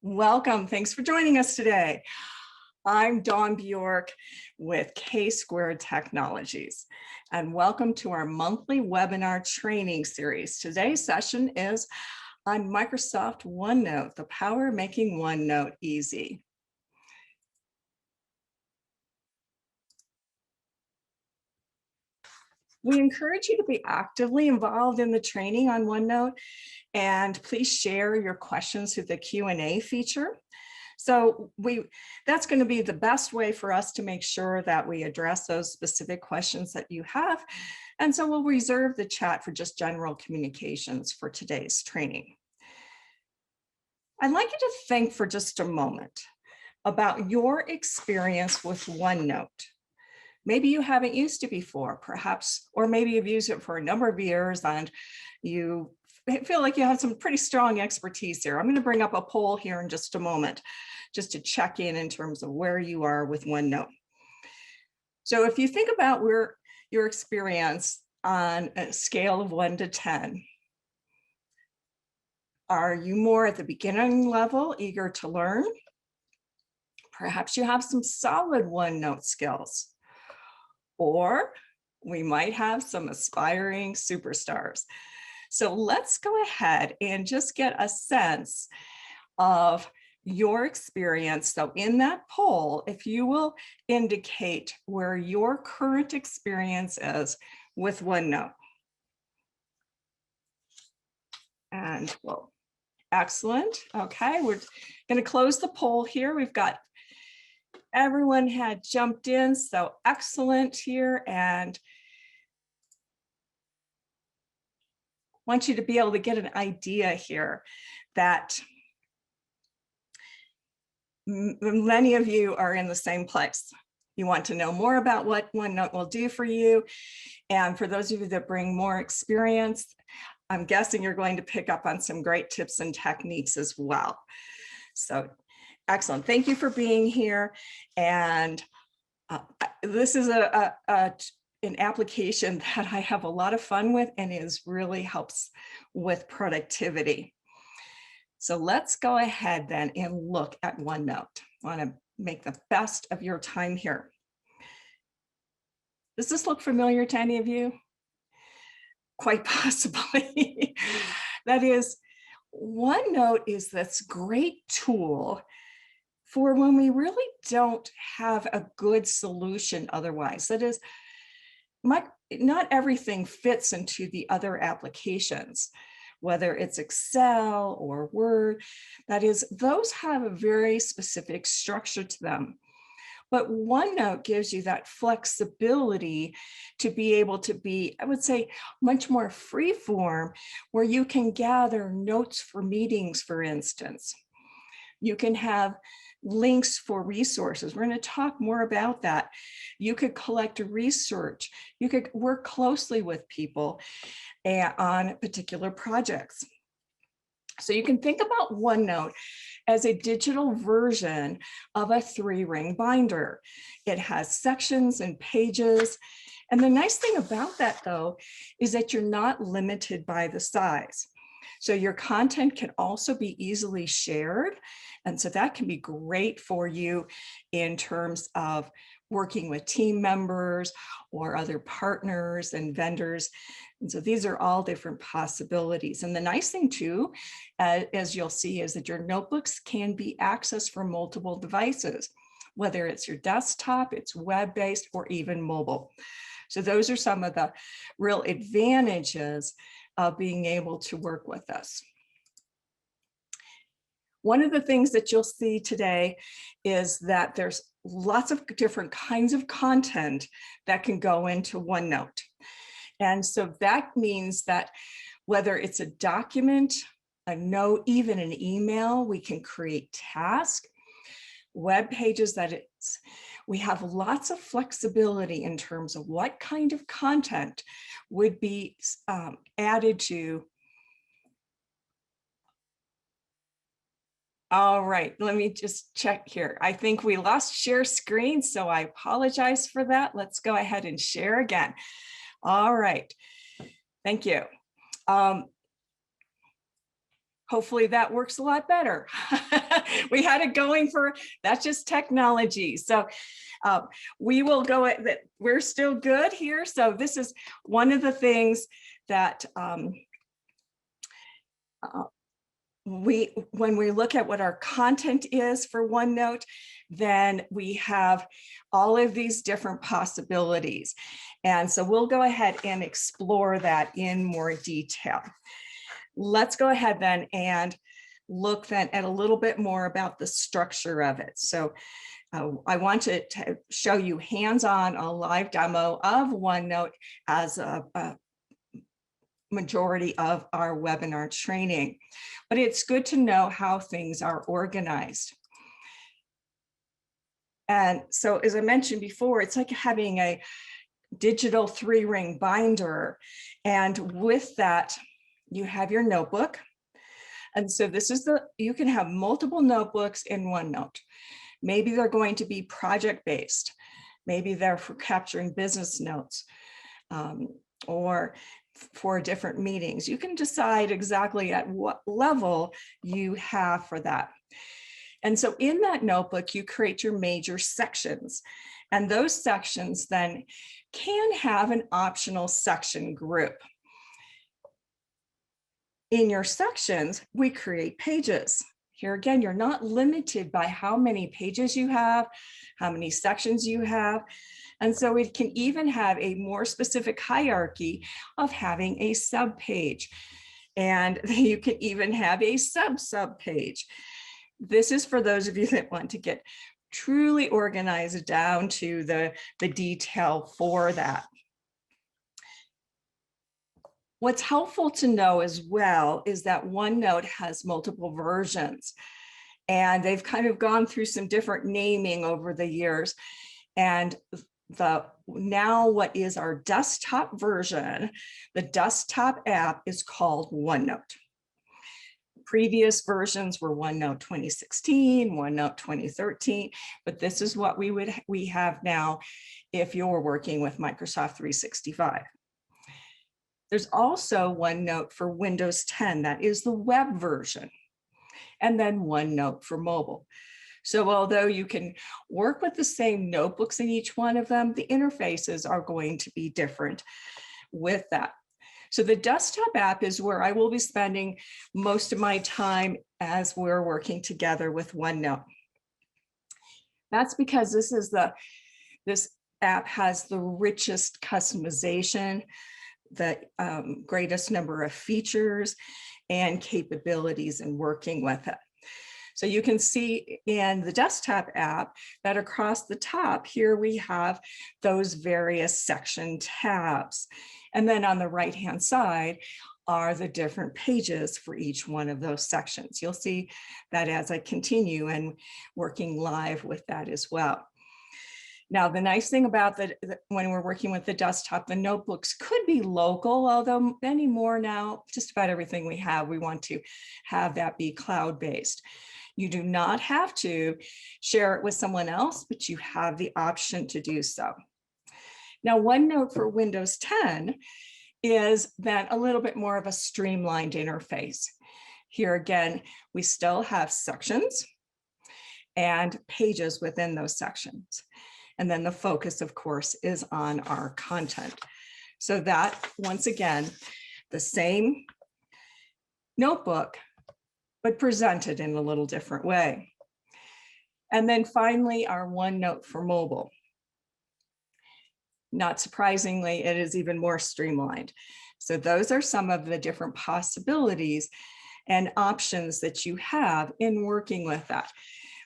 Welcome. Thanks for joining us today. I'm Dawn Bjork with K-Squared Technologies, and welcome to our monthly webinar training series. Today's session is on Microsoft OneNote, the power of making OneNote easy. We encourage you to be actively involved in the training on OneNote, and please share your questions through the Q&A feature. So that's going to be the best way for us to make sure that we address those specific questions that you have. And so we'll reserve the chat for just general communications for today's training. I'd like you to think for just a moment about your experience with OneNote. Maybe you haven't used it before, perhaps, or maybe you've used it for a number of years and you feel like you have some pretty strong expertise here. I'm going to bring up a poll here in just a moment, just to check in terms of where you are with OneNote. So if you think about your experience on a scale of 1 to 10, are you more at the beginning level, eager to learn? Perhaps you have some solid OneNote skills, or we might have some aspiring superstars. So let's go ahead and just get a sense of your experience. So in that poll, if you will indicate where your current experience is with OneNote. And well, excellent. Okay, we're going to close the poll here. We've got everyone had jumped in, so excellent here, and want you to be able to get an idea here that many of you are in the same place. You want to know more about what OneNote will do for you. And for those of you that bring more experience, I'm guessing you're going to pick up on some great tips and techniques as well. So excellent. Thank you for being here. And this is an application that I have a lot of fun with and really helps with productivity. So let's go ahead then and look at OneNote. I want to make the best of your time here. Does this look familiar to any of you? Quite possibly. That is, OneNote is this great tool for when we really don't have a good solution otherwise. That is, not everything fits into the other applications, whether it's Excel or Word. That is, those have a very specific structure to them. But OneNote gives you that flexibility to be able to be, I would say, much more free form, where you can gather notes for meetings, for instance. You can have links for resources. We're going to talk more about that. You could collect research. You could work closely with people on particular projects. So you can think about OneNote as a digital version of a 3-ring binder. It has sections and pages. And the nice thing about that, though, is that you're not limited by the size. So your content can also be easily shared. And so that can be great for you in terms of working with team members or other partners and vendors. And so these are all different possibilities. And the nice thing too, as you'll see, is that your notebooks can be accessed from multiple devices, whether it's your desktop, it's web-based, or even mobile. So those are some of the real advantages of being able to work with us. One of the things that you'll see today is that there's lots of different kinds of content that can go into OneNote. And so that means that whether it's a document, a note, even an email, we can create tasks, web pages, we have lots of flexibility in terms of what kind of content would be added to. All right, let me just check here. I think we lost share screen, so I apologize for that. Let's go ahead and share again. All right, thank you. Hopefully that works a lot better. We had it going for, that's just technology. So we will go at that. We're still good here. So this is one of the things that when we look at what our content is for OneNote, then we have all of these different possibilities. And so we'll go ahead and explore that in more detail. Let's go ahead then and look then at a little bit more about the structure of it. So I want to show you hands-on a live demo of OneNote as a majority of our webinar training, but it's good to know how things are organized. And so, as I mentioned before, it's like having a digital 3-ring binder. And with that, you have your notebook. And so this is you can have multiple notebooks in OneNote. Maybe they're going to be project-based. Maybe they're for capturing business notes or for different meetings. You can decide exactly at what level you have for that. And so in that notebook, you create your major sections. And those sections then can have an optional section group. In your sections, we create pages. Here again, you're not limited by how many pages you have, how many sections you have. And so it can even have a more specific hierarchy of having a subpage. And you can even have a sub-page. This is for those of you that want to get truly organized down to the detail for that. What's helpful to know as well is that OneNote has multiple versions, and they've kind of gone through some different naming over the years. And now what is our desktop version, the desktop app, is called OneNote. Previous versions were OneNote 2016, OneNote 2013, but this is what we have now if you're working with Microsoft 365. There's also OneNote for Windows 10, that is the web version, and then OneNote for mobile. So although you can work with the same notebooks in each one of them, the interfaces are going to be different with that. So the desktop app is where I will be spending most of my time as we're working together with OneNote. That's because this app has the richest customization, the greatest number of features and capabilities in working with it. So you can see in the desktop app that across the top here we have those various section tabs. And then on the right-hand side are the different pages for each one of those sections. You'll see that as I continue and working live with that as well. Now, the nice thing about when we're working with the desktop, the notebooks could be local, although anymore now, just about everything we have, we want to have that be cloud-based. You do not have to share it with someone else, but you have the option to do so. Now, OneNote for Windows 10 is then a little bit more of a streamlined interface. Here again, we still have sections and pages within those sections. And then the focus, of course, is on our content. So that, once again, the same notebook, but presented in a little different way. And then finally, our OneNote for mobile. Not surprisingly, it is even more streamlined. So those are some of the different possibilities and options that you have in working with that.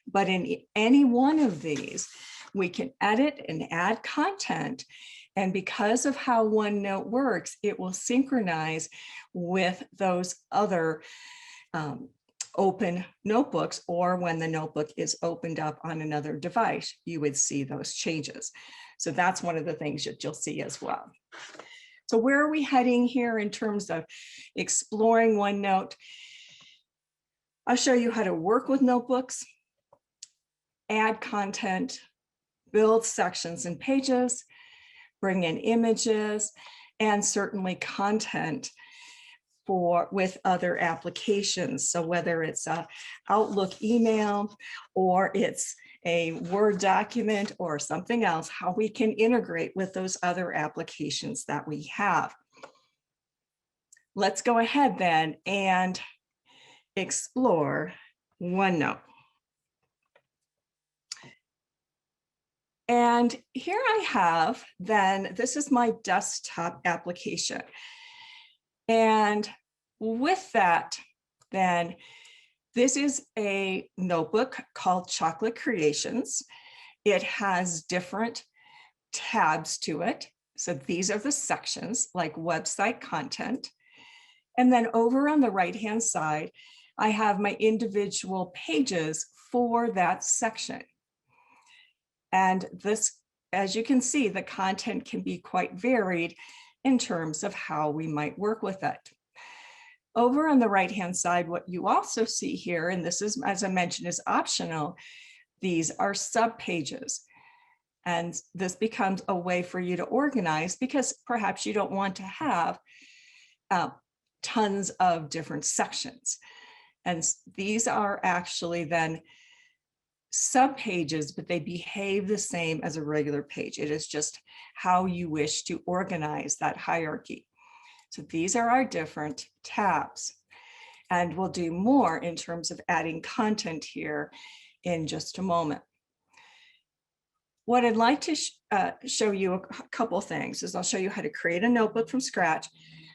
But in any one of these, we can edit and add content. And because of how OneNote works, it will synchronize with those other open notebooks, or when the notebook is opened up on another device, you would see those changes. So that's one of the things that you'll see as well. So where are we heading here in terms of exploring OneNote? I'll show you how to work with notebooks, add content, build sections and pages, bring in images, and certainly content with other applications. So whether it's a Outlook email or it's a Word document or something else, how we can integrate with those other applications that we have. Let's go ahead then and explore OneNote. And here I have then, this is my desktop application. And with that, then this is a notebook called Chocolate Creations. It has different tabs to it. So these are the sections like website content. And then over on the right-hand side, I have my individual pages for that section. And this, as you can see, the content can be quite varied in terms of how we might work with it. Over on the right-hand side, what you also see here, and this is, as I mentioned, is optional, these are subpages. And this becomes a way for you to organize because perhaps you don't want to have tons of different sections. And these are actually then subpages, but they behave the same as a regular page. It is just how you wish to organize that hierarchy. So these are our different tabs. And we'll do more in terms of adding content here in just a moment. What I'd like to show you a couple things is I'll show you how to create a notebook from scratch,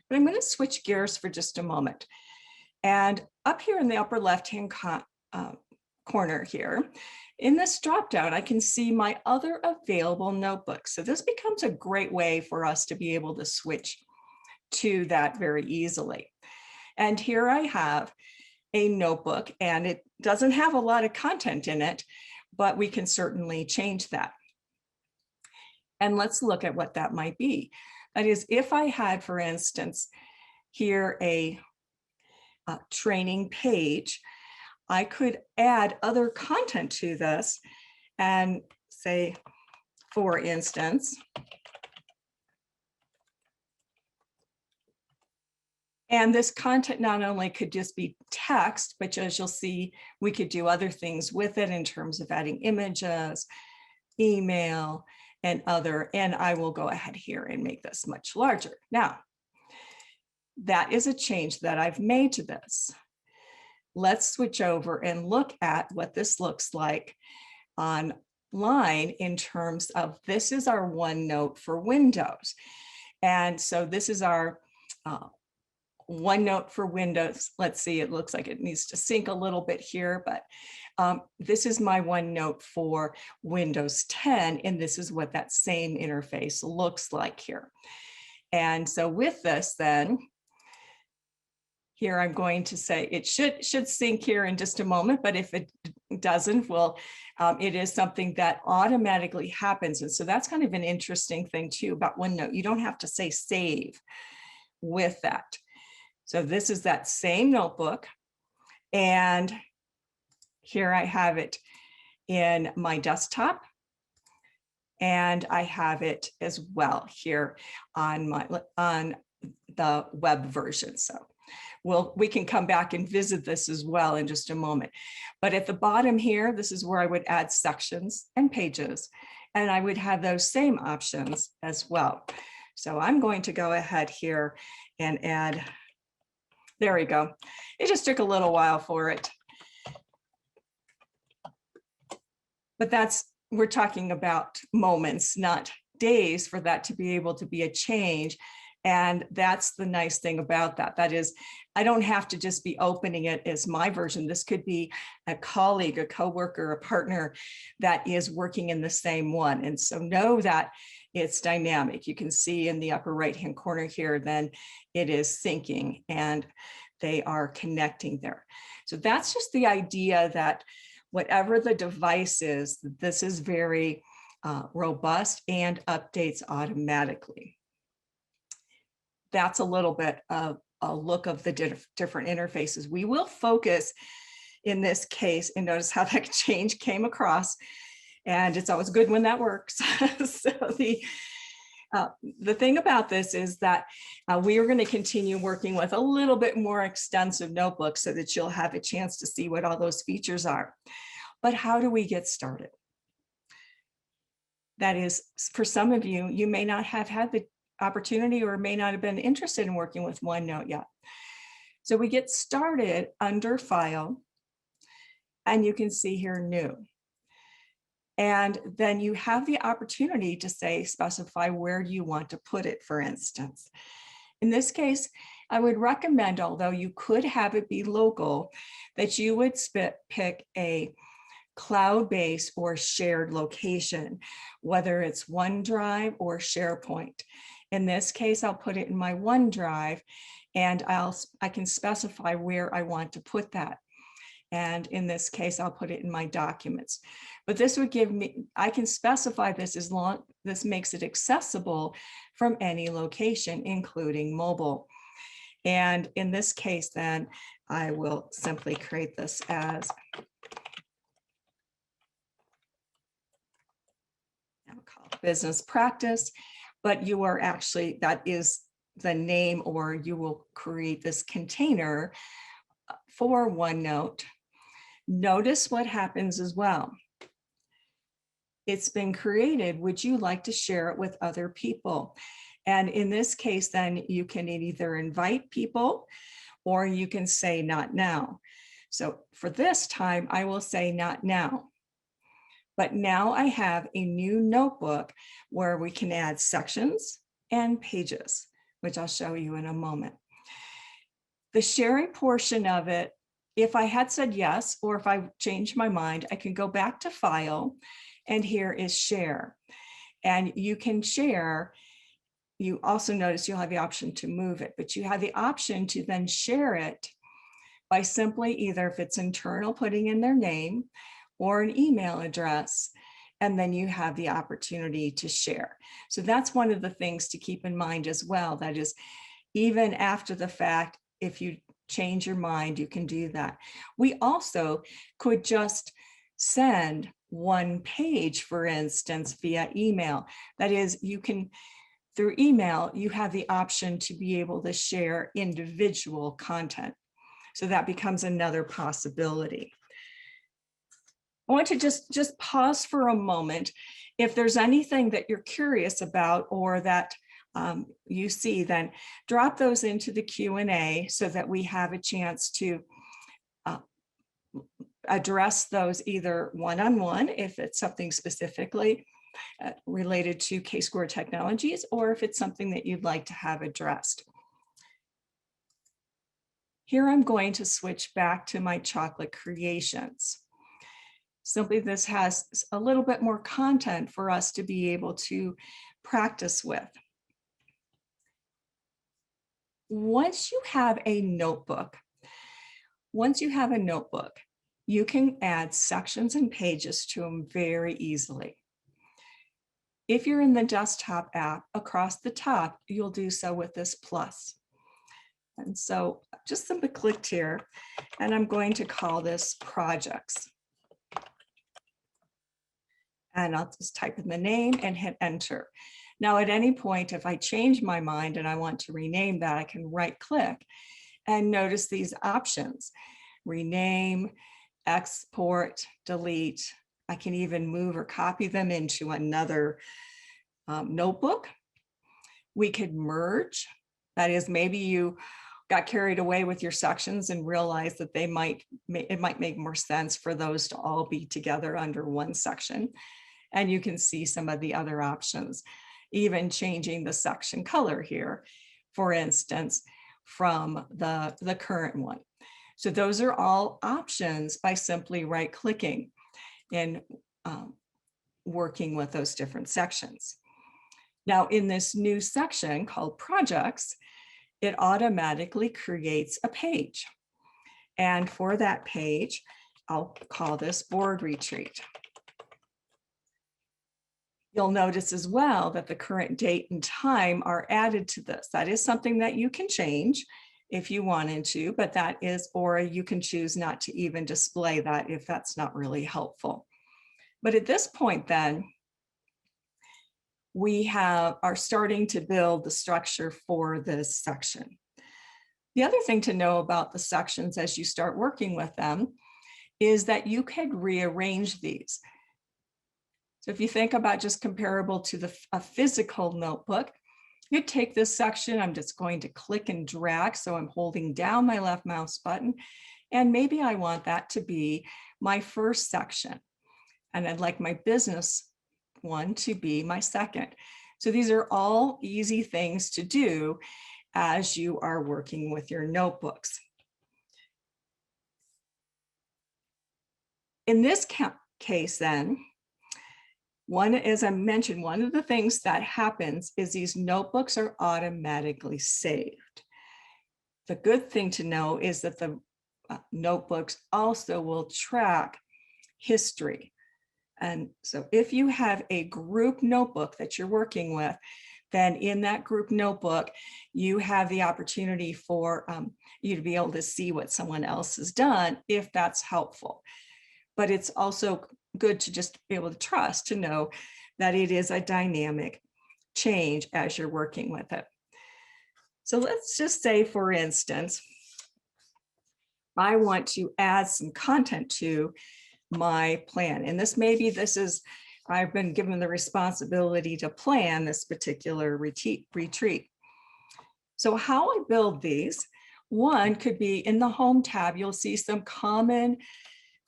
but I'm going to switch gears for just a moment. And up here in the upper left-hand corner here, in this dropdown, I can see my other available notebooks. So this becomes a great way for us to be able to switch to that very easily. And here I have a notebook, and it doesn't have a lot of content in it, but we can certainly change that. And let's look at what that might be. That is, if I had, for instance, here a training page, I could add other content to this and say, for instance, and this content not only could just be text, but as you'll see, we could do other things with it in terms of adding images, email, and other, and I will go ahead here and make this much larger. Now, that is a change that I've made to this. Let's switch over and look at what this looks like online in terms of, this is our OneNote for Windows. And so this is our OneNote for Windows. Let's see, it looks like it needs to sync a little bit here, but this is my OneNote for Windows 10, and this is what that same interface looks like here. And so with this then, here I'm going to say it should sync here in just a moment, but if it doesn't, well, it is something that automatically happens. And so that's kind of an interesting thing too about OneNote. You don't have to say save with that. So this is that same notebook, and here I have it in my desktop, and I have it as well here on the web version. So we can come back and visit this as well in just a moment. But at the bottom here, this is where I would add sections and pages, and I would have those same options as well. So I'm going to go ahead here and add, there we go. It just took a little while for it. But we're talking about moments, not days, for that to be able to be a change. And that's the nice thing about that. That is, I don't have to just be opening it as my version. This could be a colleague, a coworker, a partner that is working in the same one. And so know that it's dynamic. You can see in the upper right-hand corner here, then it is syncing and they are connecting there. So that's just the idea that whatever the device is, this is very robust and updates automatically. That's a little bit of a look of the different interfaces. We will focus in this case, and notice how that change came across. And it's always good when that works. So The thing about this is that we are going to continue working with a little bit more extensive notebooks so that you'll have a chance to see what all those features are. But how do we get started? That is, for some of you, you may not have had the opportunity or may not have been interested in working with OneNote yet. So we get started under File, and you can see here New. And then you have the opportunity to say, specify where you want to put it, for instance. In this case, I would recommend, although you could have it be local, that you would pick a cloud-based or shared location, whether it's OneDrive or SharePoint. In this case, I'll put it in my OneDrive, and I can specify where I want to put that. And in this case, I'll put it in my documents. But this would give me, I can specify this as long, this makes it accessible from any location, including mobile. And in this case, then I will simply create this as, I'll call it business practice, but you are actually, that is the name, or you will create this container for OneNote. Notice what happens as well. It's been created. Would you like to share it with other people? And in this case, then you can either invite people or you can say not now. So for this time, I will say not now. But now I have a new notebook where we can add sections and pages, which I'll show you in a moment. The sharing portion of it, if I had said yes, or if I changed my mind, I can go back to File, and here is Share. And you can share. You also notice you'll have the option to move it, but you have the option to then share it by simply either, if it's internal, putting in their name or an email address, and then you have the opportunity to share. So that's one of the things to keep in mind as well. That is, even after the fact, if you change your mind, you can do that. We also could just send one page, for instance, via email. That is, you can, through email, you have the option to be able to share individual content. So that becomes another possibility. I want to just pause for a moment. If there's anything that you're curious about or that you see, then drop those into the Q&A so that we have a chance to address those either one-on-one, if it's something specifically related to K-Square Technologies, or if it's something that you'd like to have addressed. Here I'm going to switch back to my chocolate creations. Simply, this has a little bit more content for us to be able to practice with. Once you have a notebook, you can add sections and pages to them very easily. If you're in the desktop app, across the top, you'll do so with this plus. And so just simply clicked here, and I'm going to call this projects. And I'll just type in the name and hit enter. Now, at any point, if I change my mind and I want to rename that, I can right click and notice these options: rename, export, delete. I can even move or copy them into another notebook. We could merge. That is, maybe you got carried away with your sections and realized that it might make more sense for those to all be together under one section. And you can see some of the other options, even changing the section color here, for instance, from the current one. So those are all options by simply right-clicking and working with those different sections. Now, in this new section called Projects, it automatically creates a page. And for that page, I'll call this Board Retreat. You'll notice as well that the current date and time are added to this. That is something that you can change if you wanted to, but that is, or you can choose not to even display that if that's not really helpful. But at this point then, we are starting to build the structure for this section. The other thing to know about the sections as you start working with them is that you could rearrange these. So if you think about just comparable to a physical notebook, you take this section, I'm just going to click and drag. So I'm holding down my left mouse button, and maybe I want that to be my first section. And I'd like my business one to be my second. So these are all easy things to do as you are working with your notebooks. In this case then, as I mentioned, one of the things that happens is these notebooks are automatically saved. The good thing to know is that the notebooks also will track history. And so if you have a group notebook that you're working with, then in that group notebook, you have the opportunity for you to be able to see what someone else has done if that's helpful. But it's also good to just be able to trust to know that it is a dynamic change as you're working with it. So let's just say, for instance, I want to add some content to my plan. And I've been given the responsibility to plan this particular retreat. So how I build these, one could be in the Home tab, you'll see some common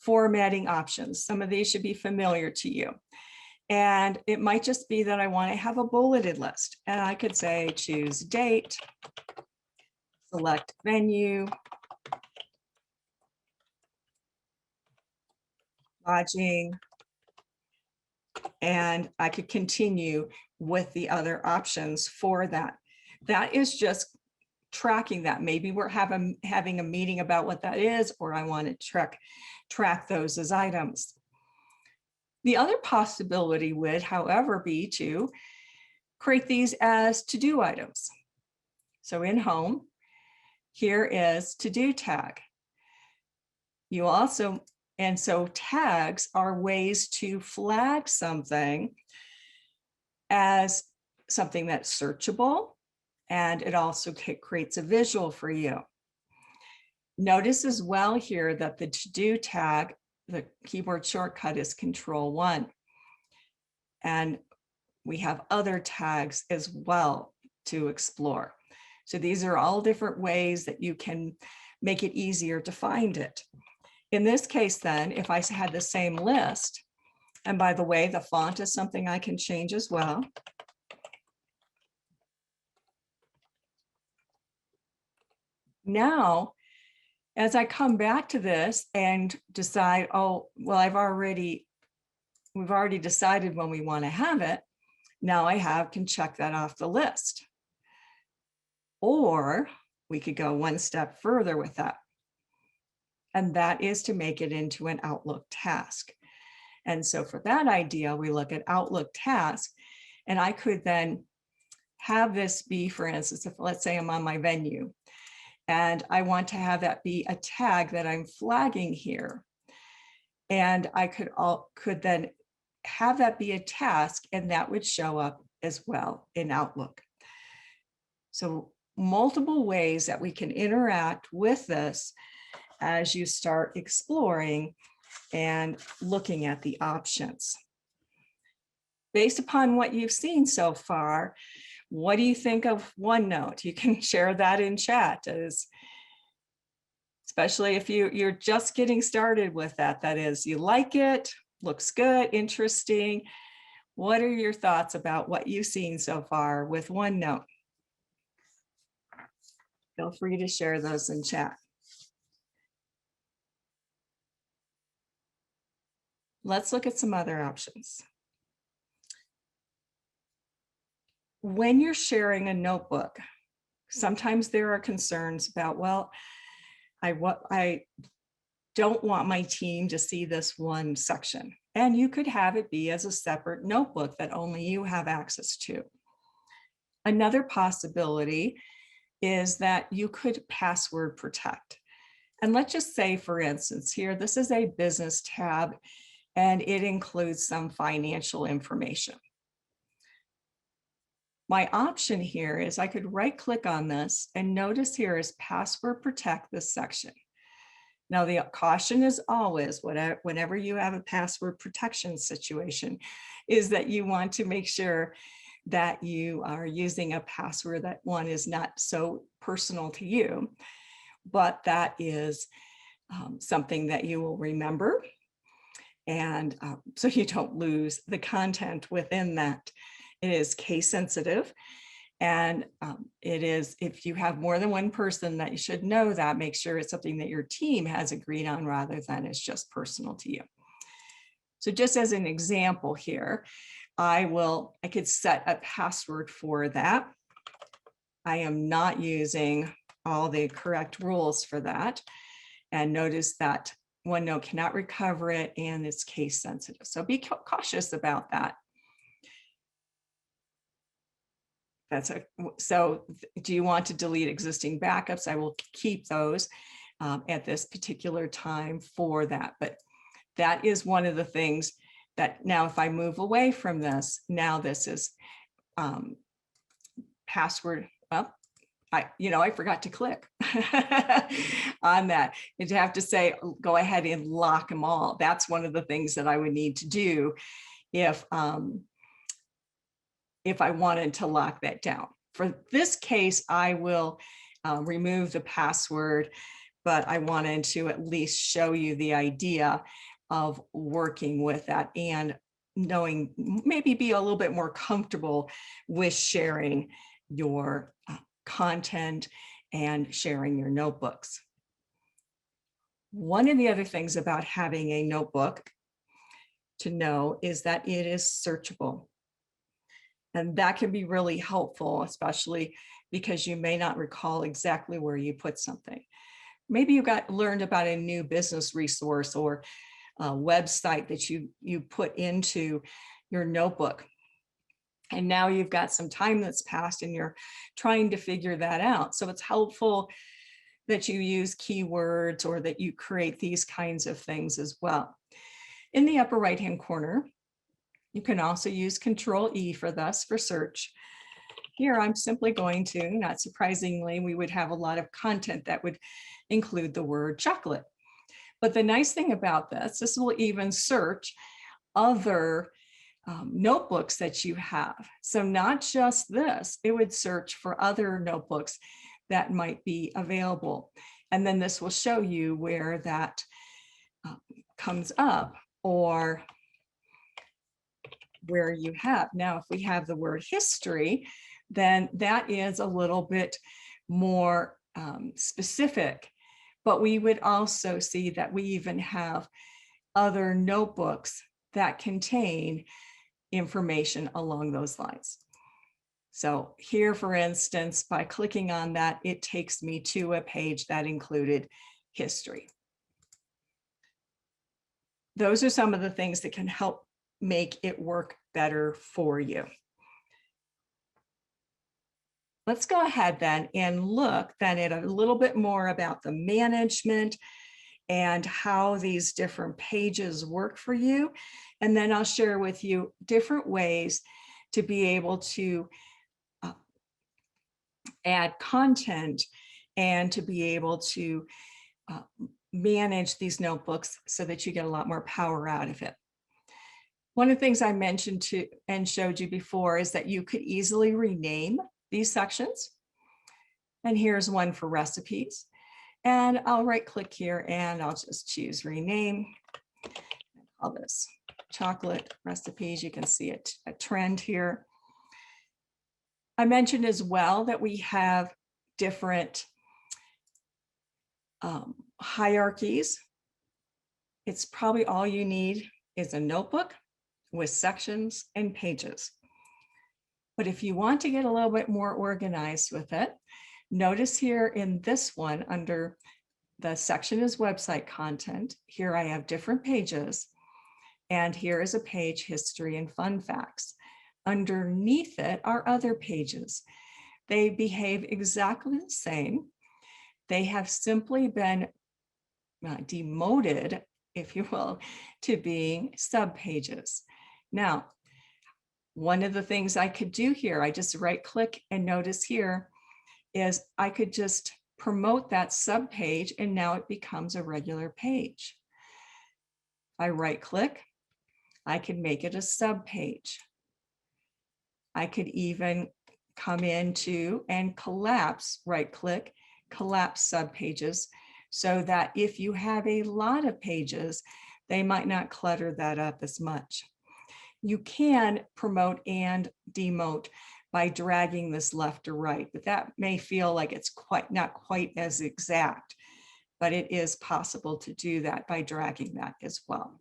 formatting options. Some of these should be familiar to you. And it might just be that I want to have a bulleted list. And I could say choose date, select venue, lodging, and I could continue with the other options for that. That is just tracking that. Maybe we're having a meeting about what that is, or I want to track those as items. The other possibility would, however, be to create these as to-do items. So in Home, here is to-do tag. And so tags are ways to flag something as something that's searchable, and it also creates a visual for you. Notice as well here that the to-do tag, the keyboard shortcut is Control-1. And we have other tags as well to explore. So these are all different ways that you can make it easier to find it. In this case then, if I had the same list, and by the way, the font is something I can change as well. Now, as I come back to this and decide, oh, well, we've already decided when we want to have it. Now I can check that off the list. Or we could go one step further with that. And that is to make it into an Outlook task. And so for that idea, we look at Outlook task, and I could then have this be, for instance, if let's say I'm on my venue, and I want to have that be a tag that I'm flagging here. And I could then have that be a task, and that would show up as well in Outlook. So multiple ways that we can interact with this as you start exploring and looking at the options. Based upon what you've seen so far, what do you think of OneNote? You can share that in chat, especially if you're just getting started with that. That is, you like it, looks good, interesting. What are your thoughts about what you've seen so far with OneNote? Feel free to share those in chat. Let's look at some other options. When you're sharing a notebook, sometimes there are concerns about, well, I don't want my team to see this one section. And you could have it be as a separate notebook that only you have access to. Another possibility is that you could password protect. And let's just say, for instance, here, this is a business tab, and it includes some financial information. My option here is I could right click on this and notice here is password protect this section. Now the caution is always whenever you have a password protection situation is that you want to make sure that you are using a password that one is not so personal to you, but that is something that you will remember. And so you don't lose the content within that. It is case sensitive. And it is, if you have more than one person that you should know that, make sure it's something that your team has agreed on rather than it's just personal to you. So just as an example here, I could set a password for that. I am not using all the correct rules for that. And notice that OneNote cannot recover it and it's case sensitive. So be cautious about that. So do you want to delete existing backups? I will keep those at this particular time for that. But that is one of the things that now if I move away from this, now this is password. Well, I forgot to click on that. You'd have to say, go ahead and lock them all. That's one of the things that I would need to do if I wanted to lock that down. For this case, I will remove the password, but I wanted to at least show you the idea of working with that and knowing, maybe be a little bit more comfortable with sharing your content and sharing your notebooks. One of the other things about having a notebook to know is that it is searchable. And that can be really helpful, especially because you may not recall exactly where you put something. Maybe you learned about a new business resource or a website that you put into your notebook. And now you've got some time that's passed and you're trying to figure that out. So it's helpful that you use keywords or that you create these kinds of things as well. In the upper right-hand corner, you can also use Control-E for this for search. Here, I'm simply going to, not surprisingly, we would have a lot of content that would include the word chocolate. But the nice thing about this will even search other notebooks that you have. So not just this, it would search for other notebooks that might be available. And then this will show you where that comes up or where you have. Now, if we have the word history, then that is a little bit more specific. But we would also see that we even have other notebooks that contain information along those lines. So here, for instance, by clicking on that, it takes me to a page that included history. Those are some of the things that can help make it work better for you. Let's go ahead then and look then at a little bit more about the management and how these different pages work for you. And then I'll share with you different ways to be able to add content and to be able to manage these notebooks so that you get a lot more power out of it. One of the things I mentioned and showed you before is that you could easily rename these sections. And here's one for recipes. And I'll right click here and I'll just choose rename. Call this chocolate recipes. You can see a trend here. I mentioned as well that we have different hierarchies. It's probably all you need is a notebook with sections and pages. But if you want to get a little bit more organized with it, notice here in this one under the section is website content. Here I have different pages. And here is a page, history and fun facts. Underneath it are other pages. They behave exactly the same. They have simply been demoted, if you will, to being subpages. Now, One of the things I could do here, I just right click and notice here is I could just promote that sub page and now it becomes a regular page. I right click, I can make it a sub page. I could even come into and collapse, right click, collapse sub pages, so that if you have a lot of pages, they might not clutter that up as much. You can promote and demote by dragging this left or right, but that may feel like it's not quite as exact, but it is possible to do that by dragging that as well.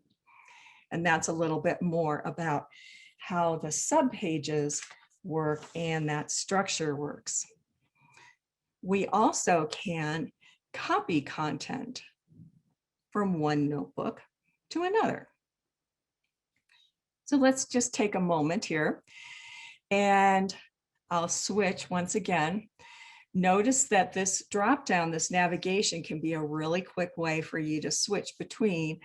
And that's a little bit more about how the subpages work and that structure works. We also can copy content from one notebook to another. So let's just take a moment here and I'll switch once again. Notice that this drop down, this navigation can be a really quick way for you to switch between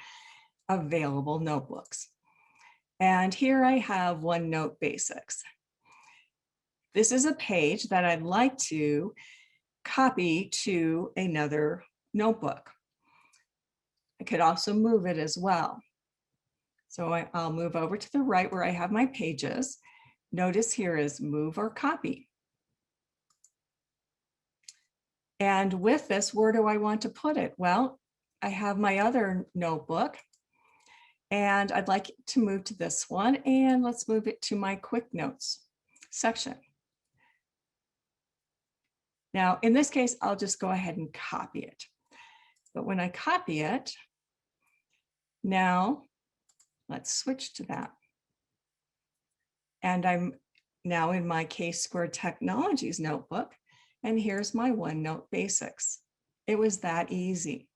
available notebooks. And here I have OneNote Basics. This is a page that I'd like to copy to another notebook. I could also move it as well. So I'll move over to the right where I have my pages. Notice here is move or copy. And with this, where do I want to put it? Well, I have my other notebook and I'd like to move to this one, and let's move it to my quick notes section. Now, in this case, I'll just go ahead and copy it. But when I copy it, now let's switch to that. And I'm now in my K-Squared Technologies notebook, and here's my OneNote Basics. It was that easy.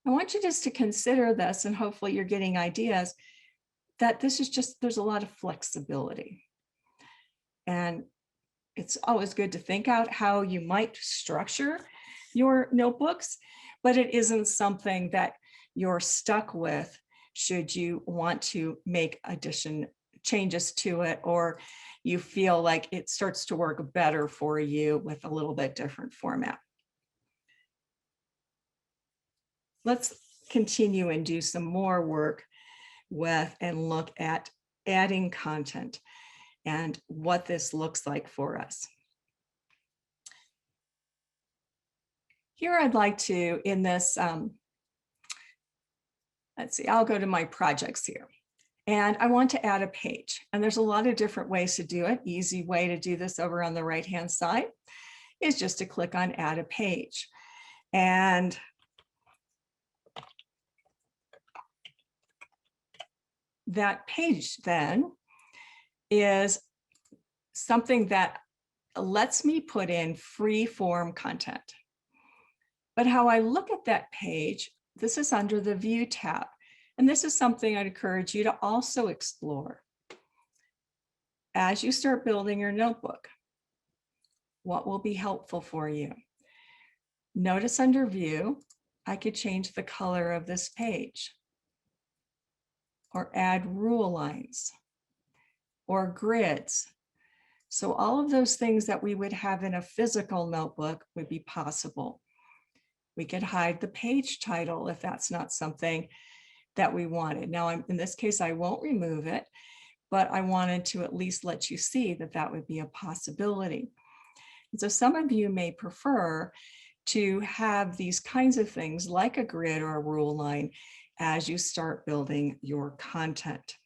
I want you just to consider this, and hopefully you're getting ideas that this is just, there's a lot of flexibility. And it's always good to think out how you might structure your notebooks, but it isn't something that you're stuck with should you want to make changes to it, or you feel like it starts to work better for you with a little bit different format. Let's continue and do some more work with and look at adding content and what this looks like for us. Here I'd like to, in this, let's see, I'll go to my projects here. And I want to add a page. And there's a lot of different ways to do it. Easy way to do this over on the right-hand side is just to click on Add a Page. And that page then is something that lets me put in free form content. But how I look at that page, this is under the View tab. And this is something I'd encourage you to also explore. As you start building your notebook, what will be helpful for you? Notice under View, I could change the color of this page, or add rule lines, or grids. So all of those things that we would have in a physical notebook would be possible. We could hide the page title if that's not something that we wanted. Now, in this case, I won't remove it, but I wanted to at least let you see that that would be a possibility. And so some of you may prefer to have these kinds of things like a grid or a rule line as you start building your content.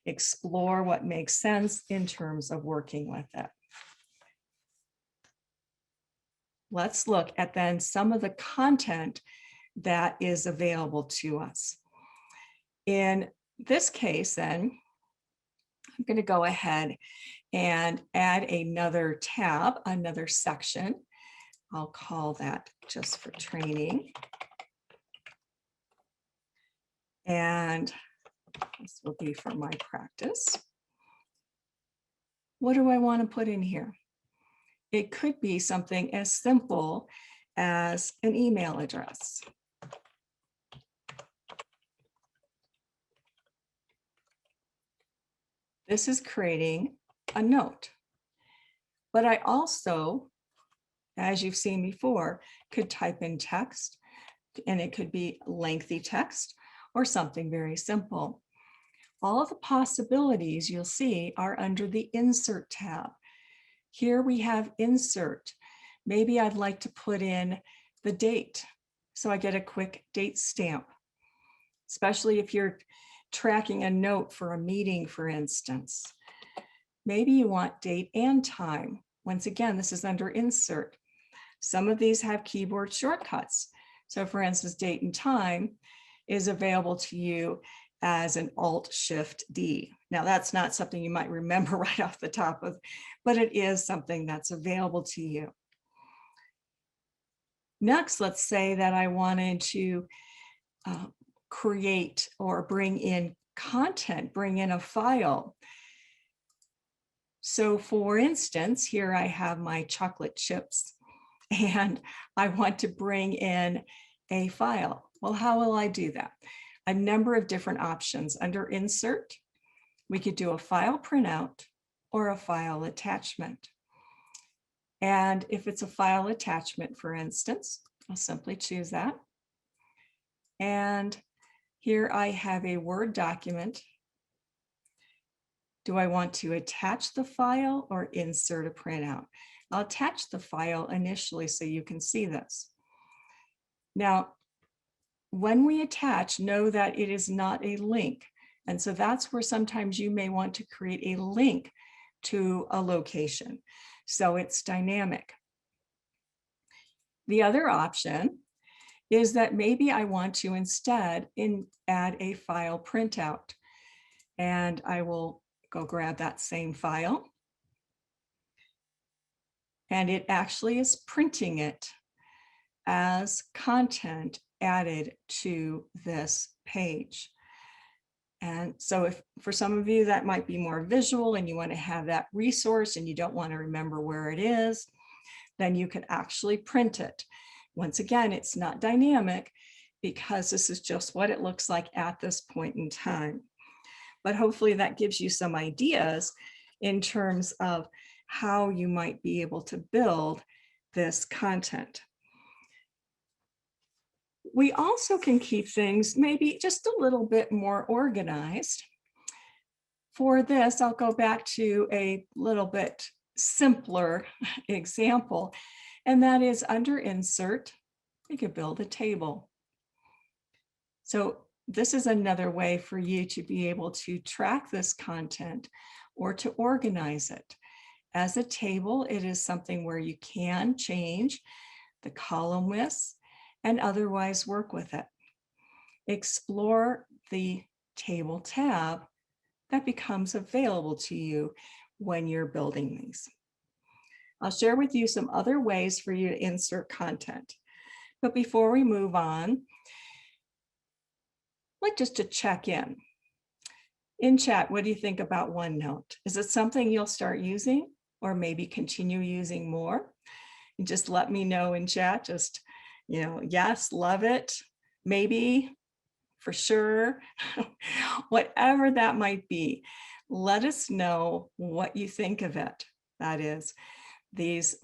Explore what makes sense in terms of working with it. Let's look at then some of the content that is available to us. In this case, then, I'm going to go ahead and add another tab, another section. I'll call that just for training. And this will be for my practice. What do I want to put in here? It could be something as simple as an email address. this is creating a note. But I also, as you've seen before, could type in text, and it could be lengthy text or something very simple. All of the possibilities you'll see are under the Insert tab. Here we have Insert. Maybe I'd like to put in the date, so I get a quick date stamp, especially if you're tracking a note for a meeting, for instance. Maybe you want date and time. Once again, this is under Insert. Some of these have keyboard shortcuts. So for instance, date and time is available to you as an Alt-Shift-D. Now that's not something you might remember right off the top of, but it is something that's available to you. Next, let's say that I wanted to create or bring in content, bring in a file. So for instance, here I have my chocolate chips and I want to bring in a file. Well, how will I do that? A number of different options. Under Insert, we could do a file printout or a file attachment. And if it's a file attachment, for instance, I'll simply choose that. And here I have a Word document. Do I want to attach the file or insert a printout? I'll attach the file initially so you can see this. Now, when we attach, know that it is not a link. And so that's where sometimes you may want to create a link to a location. So it's dynamic. The other option is that maybe I want to instead add a file printout. And I will go grab that same file. And it actually is printing it as content added to this page. And so if for some of you that might be more visual and you want to have that resource and you don't want to remember where it is, then you can actually print it. Once again, it's not dynamic because this is just what it looks like at this point in time. But hopefully that gives you some ideas in terms of how you might be able to build this content. We also can keep things maybe just a little bit more organized. For this, I'll go back to a little bit simpler example, and that is under Insert, we could build a table. So this is another way for you to be able to track this content or to organize it. As a table, it is something where you can change the column widths and otherwise work with it. Explore the table tab that becomes available to you when you're building these. I'll share with you some other ways for you to insert content. But before we move on, I'd like just to check in. In chat, what do you think about OneNote? Is it something you'll start using or maybe continue using more? And just let me know in chat, just, yes, love it, maybe, for sure, whatever that might be. Let us know what you think of it. That is, these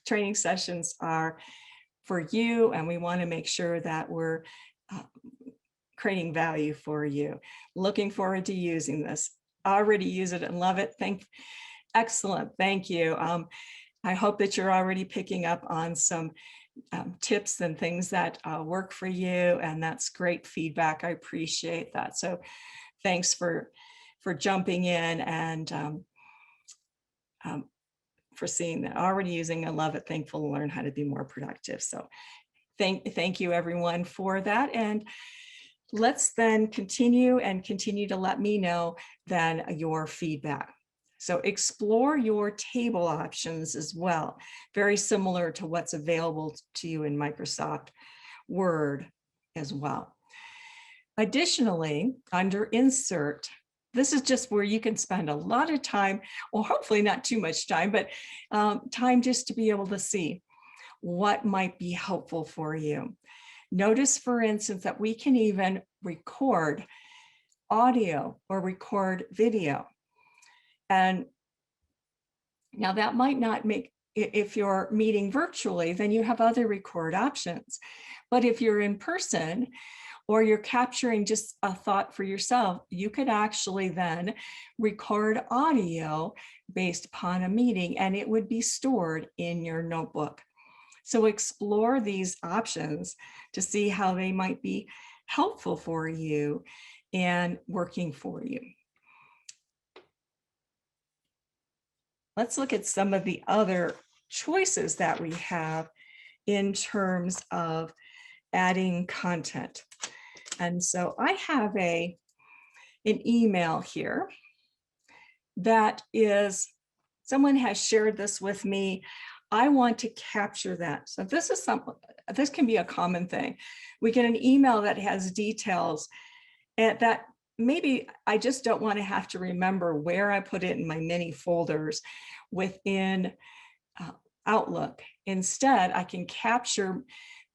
training sessions are for you, and we want to make sure that we're creating value for you. Looking forward to using this. Already use it and love it. Excellent. Thank you. I hope that you're already picking up on some tips and things that work for you, and that's great feedback. I appreciate that. So thanks for jumping in and for seeing that. Already using, I love it, thankful to learn how to be more productive. So thank you everyone for that. And let's then continue to let me know then your feedback. So explore your table options as well, very similar to what's available to you in Microsoft Word as well. Additionally, under Insert, this is just where you can spend a lot of time, or hopefully not too much time, but time just to be able to see what might be helpful for you. Notice, for instance, that we can even record audio or record video. And now that might not make, if you're meeting virtually, then you have other record options. But if you're in person, or you're capturing just a thought for yourself, you could actually then record audio based upon a meeting, and it would be stored in your notebook. So explore these options to see how they might be helpful for you and working for you. Let's look at some of the other choices that we have in terms of adding content. And so I have an email here that is, someone has shared this with me. I want to capture that. So this is something, this can be a common thing. We get an email that has details and that maybe I just don't want to have to remember where I put it in my many folders within Outlook. Instead, I can capture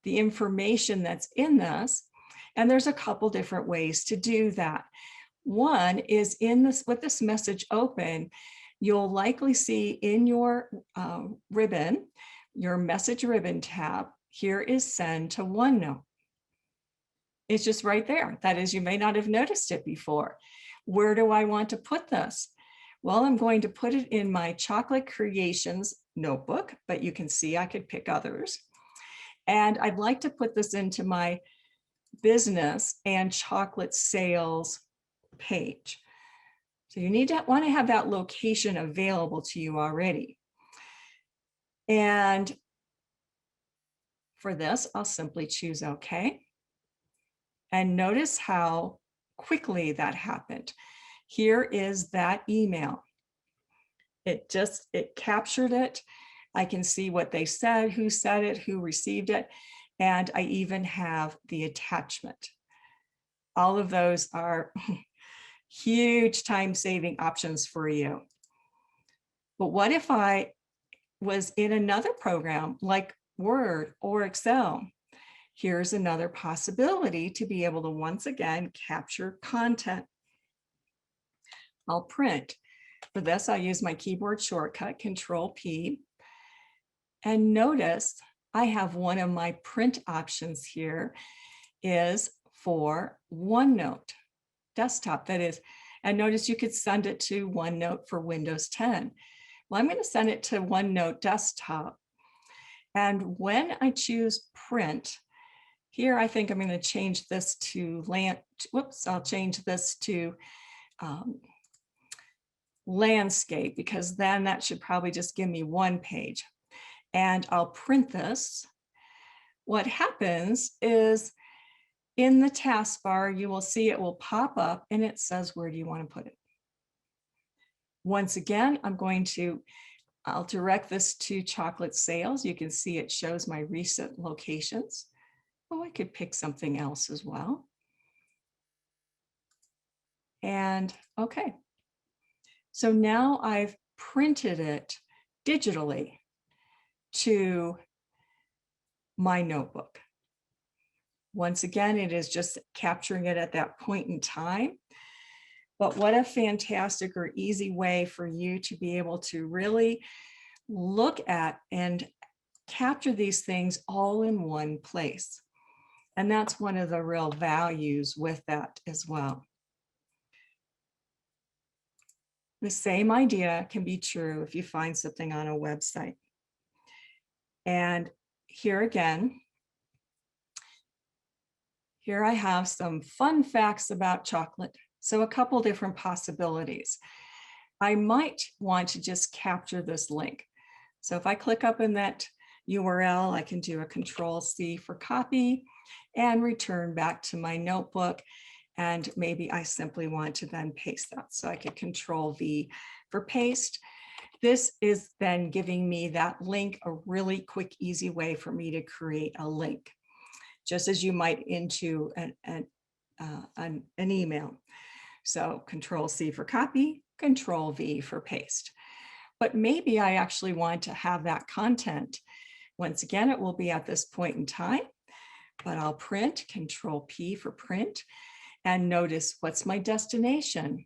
the information that's in this. And there's a couple different ways to do that. One is in this, with this message open, you'll likely see in your ribbon, your message ribbon tab, here is send to OneNote. It's just right there. That is, you may not have noticed it before. Where do I want to put this? Well, I'm going to put it in my Chocolate Creations notebook, but you can see I could pick others. And I'd like to put this into my business and chocolate sales page. So you want to have that location available to you already. And for this, I'll simply choose OK. And notice how quickly that happened. Here is that email. It captured it. I can see what they said, who said it, who received it, and I even have the attachment. All of those are huge time-saving options for you. But what if I was in another program like Word or Excel? Here's another possibility to be able to once again capture content. I'll print. For this, I'll use my keyboard shortcut, Control P. And notice I have one of my print options here is for OneNote Desktop. That is, and notice you could send it to OneNote for Windows 10. Well, I'm going to send it to OneNote Desktop. And when I choose print, here I think I'm going to change this to I'll change this to landscape, because then that should probably just give me one page. And I'll print this. What happens is in the taskbar, you will see it will pop up and it says, where do you want to put it? Once again, I'll direct this to chocolate sales. You can see it shows my recent locations. Oh, I could pick something else as well. And okay. So now I've printed it digitally to my notebook. Once again, it is just capturing it at that point in time. But what a fantastic or easy way for you to be able to really look at and capture these things all in one place. And that's one of the real values with that as well. The same idea can be true if you find something on a website. And here again, here I have some fun facts about chocolate. So a couple different possibilities. I might want to just capture this link. So if I click up in that URL, I can do a Control-C for copy and return back to my notebook. And maybe I simply want to then paste that. So I could Control-V for paste. This is then giving me that link, a really quick, easy way for me to create a link, just as you might into an email. So Control-C for copy, Control-V for paste. But maybe I actually want to have that content. Once again, it will be at this point in time, but I'll print, Control-P for print, and notice what's my destination.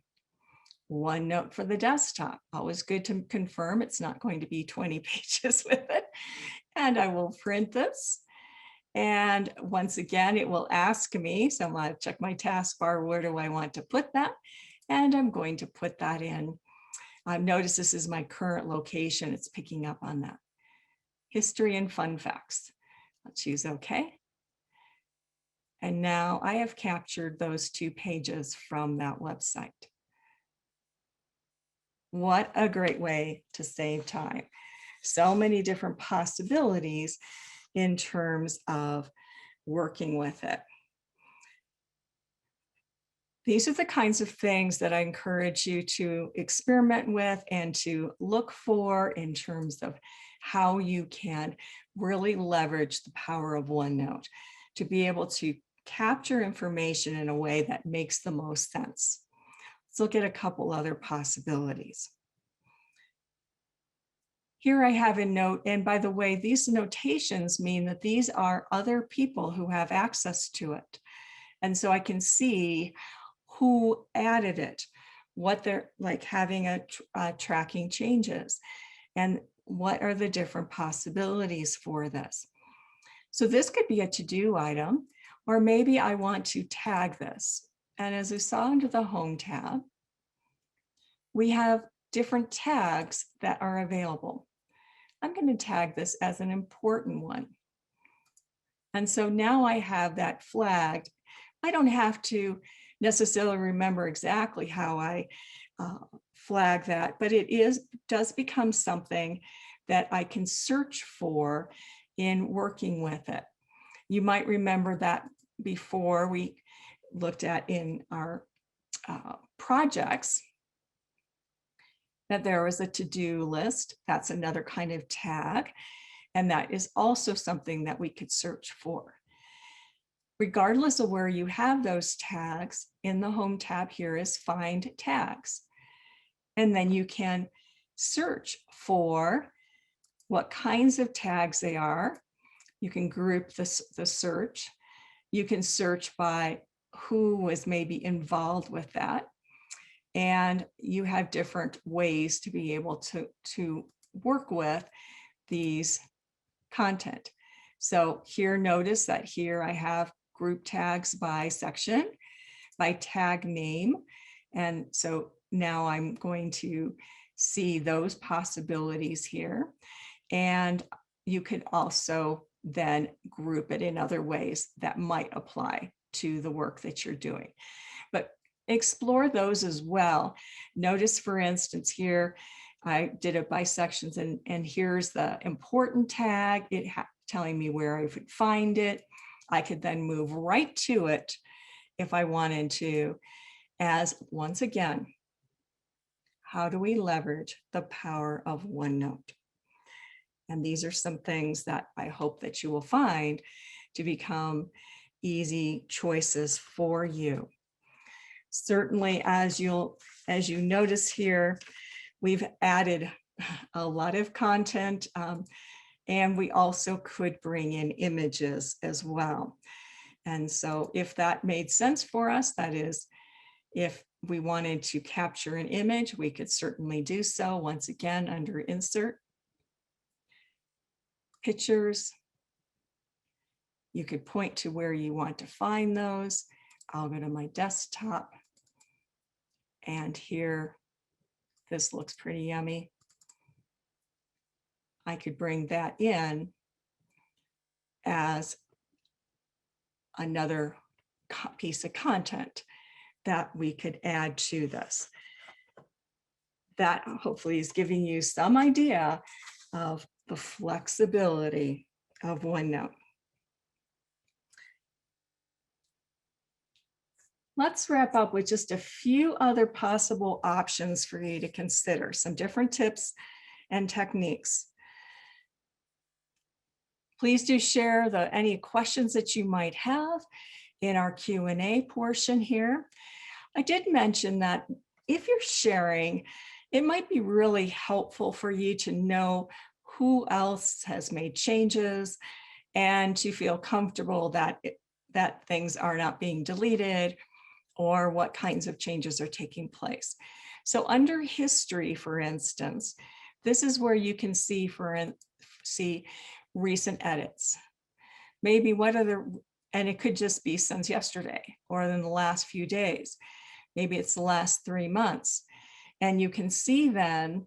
OneNote for the desktop. Always good to confirm it's not going to be 20 pages with it. And I will print this. And once again, it will ask me, so I'm going to check my taskbar, where do I want to put that? And I'm going to put that in. Notice this is my current location. It's picking up on that. History and fun facts. I'll choose OK. And now I have captured those 2 pages from that website. What a great way to save time. So many different possibilities in terms of working with it. These are the kinds of things that I encourage you to experiment with and to look for in terms of how you can really leverage the power of OneNote to be able to capture information in a way that makes the most sense. Let's look at a couple other possibilities. Here I have a note, and by the way, these notations mean that these are other people who have access to it. And so I can see who added it, what they're like, having a tracking changes, and what are the different possibilities for this. So this could be a to-do item, or maybe I want to tag this. And as we saw under the Home tab, we have different tags that are available. I'm going to tag this as an important one. And so now I have that flagged. I don't have to necessarily remember exactly how I flag that, but it does become something that I can search for in working with it. You might remember that before we looked at in our projects, that there was a to-do list. That's another kind of tag. And that is also something that we could search for. Regardless of where you have those tags, in the Home tab here is Find Tags. And then you can search for what kinds of tags they are. You can group the search. You can search by who was maybe involved with that. And you have different ways to be able to work with these content. So here, notice that here I have group tags by section, by tag name. And so now I'm going to see those possibilities here. And you could also then group it in other ways that might apply to the work that you're doing. But explore those as well. Notice, for instance, here, I did it by sections, and here's the important tag, telling me where I could find it. I could then move right to it if I wanted to, as once again, how do we leverage the power of OneNote? And these are some things that I hope that you will find to become easy choices for you. Certainly, as you notice here, we've added a lot of content, and we also could bring in images as well. And so if that made sense for us, that is, if we wanted to capture an image, we could certainly do so. Once again, under Insert, Pictures, you could point to where you want to find those. I'll go to my desktop, and here, this looks pretty yummy. I could bring that in as another piece of content that we could add to this. That hopefully is giving you some idea of the flexibility of OneNote. Let's wrap up with just a few other possible options for you to consider, some different tips and techniques. Please do share any questions that you might have in our Q&A portion here. I did mention that if you're sharing, it might be really helpful for you to know who else has made changes and to feel comfortable that things are not being deleted or what kinds of changes are taking place. So under history, for instance, this is where you can see recent edits. Maybe and it could just be since yesterday or in the last few days. Maybe it's the last 3 months. And you can see then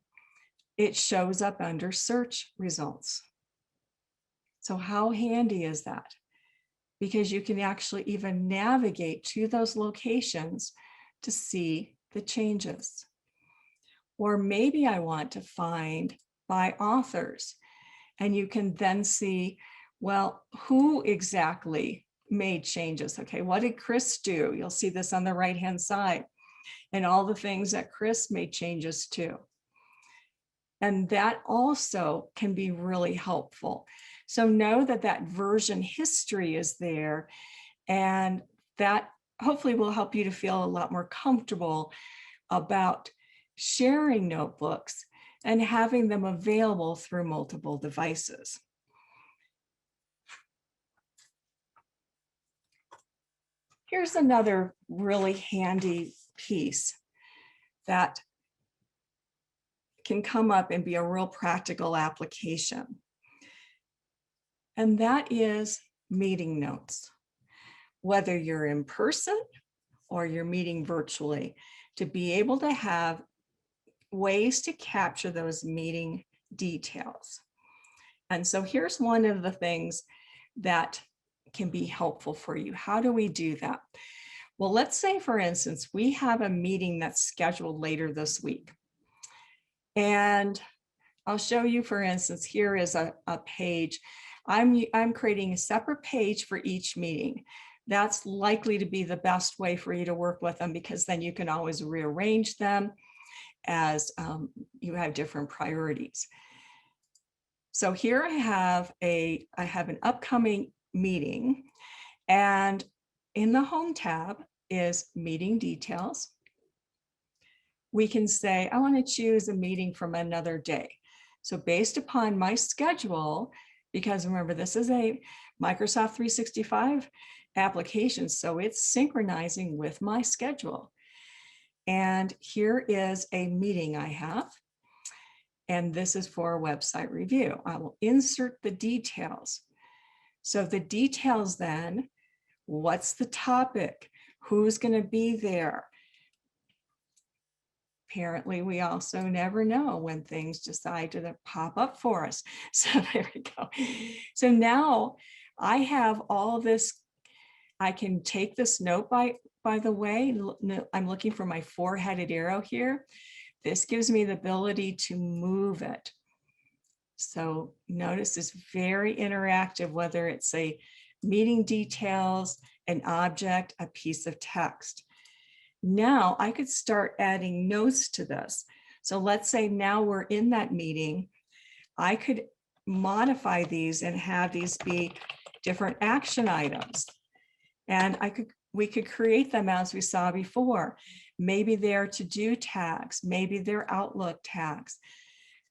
it shows up under search results. So how handy is that? Because you can actually even navigate to those locations to see the changes. Or maybe I want to find by authors, and you can then see, well, who exactly made changes? Okay, what did Chris do? You'll see this on the right-hand side, and all the things that Chris made changes to. And that also can be really helpful. So know that that version history is there, and that hopefully will help you to feel a lot more comfortable about sharing notebooks and having them available through multiple devices. Here's another really handy piece that can come up and be a real practical application. And that is meeting notes. Whether you're in person or you're meeting virtually, to be able to have ways to capture those meeting details. And so here's one of the things that can be helpful for you. How do we do that? Well, let's say, for instance, we have a meeting that's scheduled later this week. And I'll show you, for instance, here is a page. I'm creating a separate page for each meeting. That's likely to be the best way for you to work with them, because then you can always rearrange them as you have different priorities. So here I have an upcoming meeting, and in the Home tab is Meeting Details. We can say, I want to choose a meeting from another day. So based upon my schedule, because remember, this is a Microsoft 365 application, so it's synchronizing with my schedule. And here is a meeting I have, and this is for a website review. I will insert the details. So the details then, what's the topic? Who's going to be there? Apparently, we also never know when things decide to pop up for us. So there we go. So now I have all this. I can take this note, by the way, I'm looking for my four-headed arrow here. This gives me the ability to move it. So notice it's very interactive, whether it's a meeting details, an object, a piece of text. Now I could start adding notes to this. So let's say now we're in that meeting. I could modify these and have these be different action items. And we could create them as we saw before. Maybe they're to-do tags, maybe they're Outlook tags,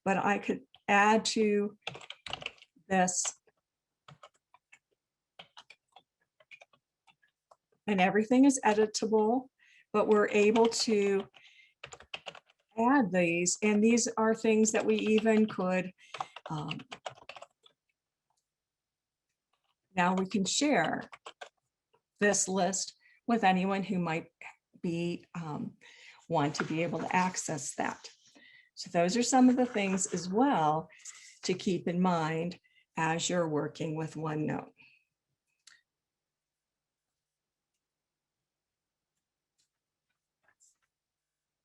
but I could add to this, and everything is editable, but we're able to add these, and these are things that we even could, now we can share this list with anyone who might be want to be able to access that. So those are some of the things as well to keep in mind as you're working with OneNote.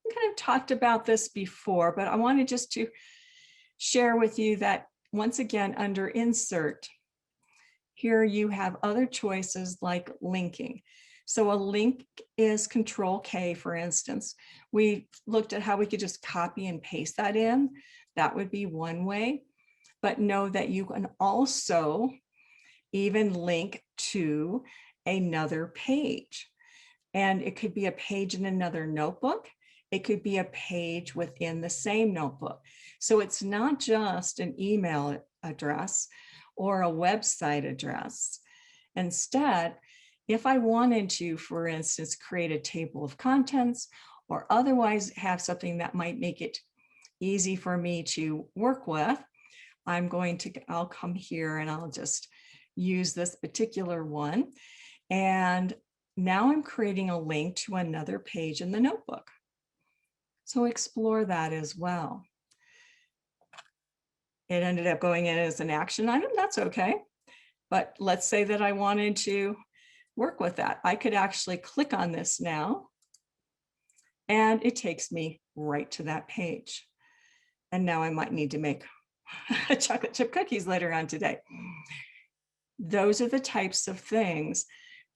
I kind of talked about this before, but I wanted just to share with you that once again, under Insert, here you have other choices like linking. So a link is Control K, for instance. We looked at how we could just copy and paste that in. That would be one way. But know that you can also even link to another page. And it could be a page in another notebook. It could be a page within the same notebook. So it's not just an email address or a website address. Instead, if I wanted to, for instance, create a table of contents or otherwise have something that might make it easy for me to work with, I'll come here and I'll just use this particular one. And now I'm creating a link to another page in the notebook. So explore that as well. It ended up going in as an action item. That's okay. But let's say that I wanted to work with that. I could actually click on this now, and it takes me right to that page. And now I might need to make chocolate chip cookies later on today. Those are the types of things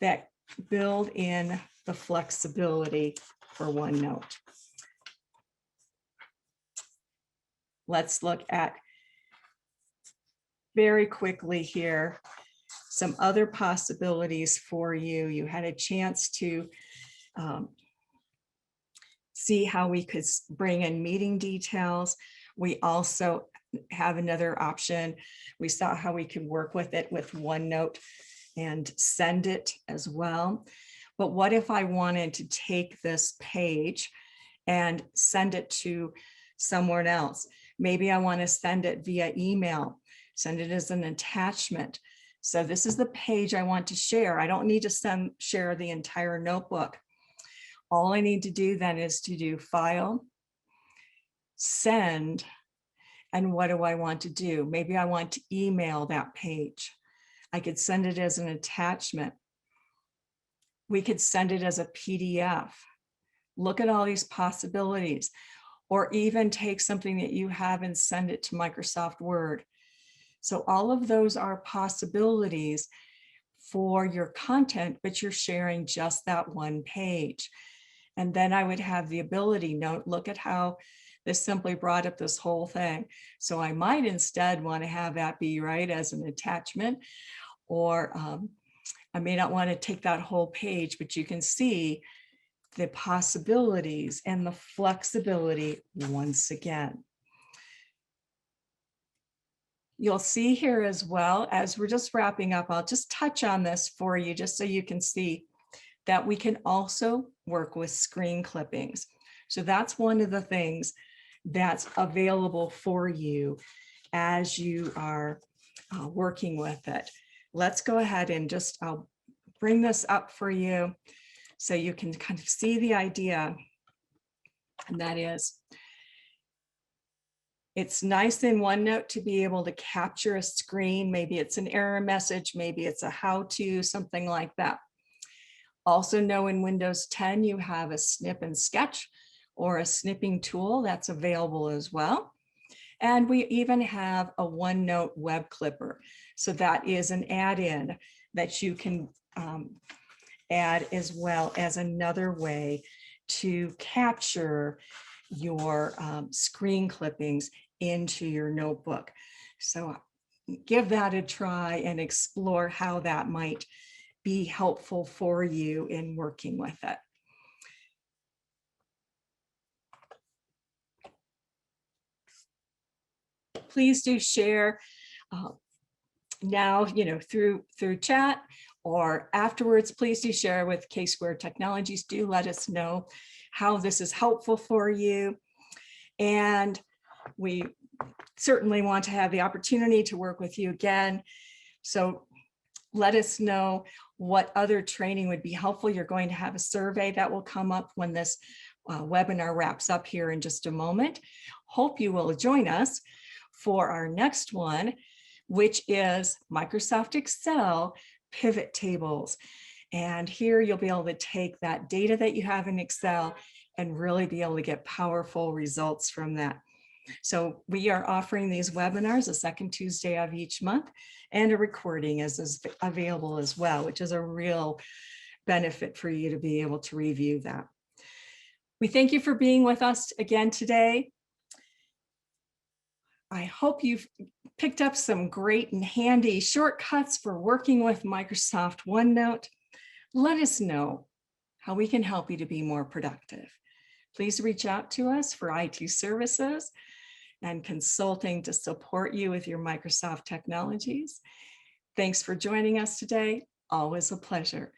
that build in the flexibility for OneNote. Let's look at very quickly here some other possibilities for you. You had a chance to see how we could bring in meeting details. We also have another option. We saw how we could work with it with OneNote and send it as well. But what if I wanted to take this page and send it to someone else? Maybe I want to send it via email, send it as an attachment. So this is the page I want to share. I don't need to share the entire notebook. All I need to do then is to do File, Send, and what do I want to do? Maybe I want to email that page. I could send it as an attachment. We could send it as a PDF. Look at all these possibilities. Or even take something that you have and send it to Microsoft Word. So all of those are possibilities for your content, but you're sharing just that one page. And then I would have the ability, look at how this simply brought up this whole thing. So I might instead want to have that be right as an attachment, or I may not want to take that whole page, but you can see the possibilities and the flexibility once again. You'll see here as well, as we're just wrapping up, I'll just touch on this for you just so you can see that we can also work with screen clippings. So that's one of the things that's available for you as you are working with it. Let's go ahead and I'll bring this up for you so you can kind of see the idea. And that is, it's nice in OneNote to be able to capture a screen. Maybe it's an error message, maybe it's a how-to, something like that. Also know in Windows 10, you have a snip and sketch or a snipping tool that's available as well. And we even have a OneNote web clipper. So that is an add-in that you can add as well as another way to capture your screen clippings into your notebook. So give that a try and explore how that might be helpful for you in working with it. Please do share now, through chat or afterwards. Please do share with K-Square Technologies. Do let us know how this is helpful for you. And we certainly want to have the opportunity to work with you again. So let us know what other training would be helpful. You're going to have a survey that will come up when this webinar wraps up here in just a moment. Hope you will join us for our next one, which is Microsoft Excel pivot tables. And here you'll be able to take that data that you have in Excel and really be able to get powerful results from that. So we are offering these webinars the second Tuesday of each month, and a recording is available as well, which is a real benefit for you to be able to review that. We thank you for being with us again today. I hope you've picked up some great and handy shortcuts for working with Microsoft OneNote. Let us know how we can help you to be more productive. Please reach out to us for IT services and consulting to support you with your Microsoft technologies. Thanks for joining us today. Always a pleasure.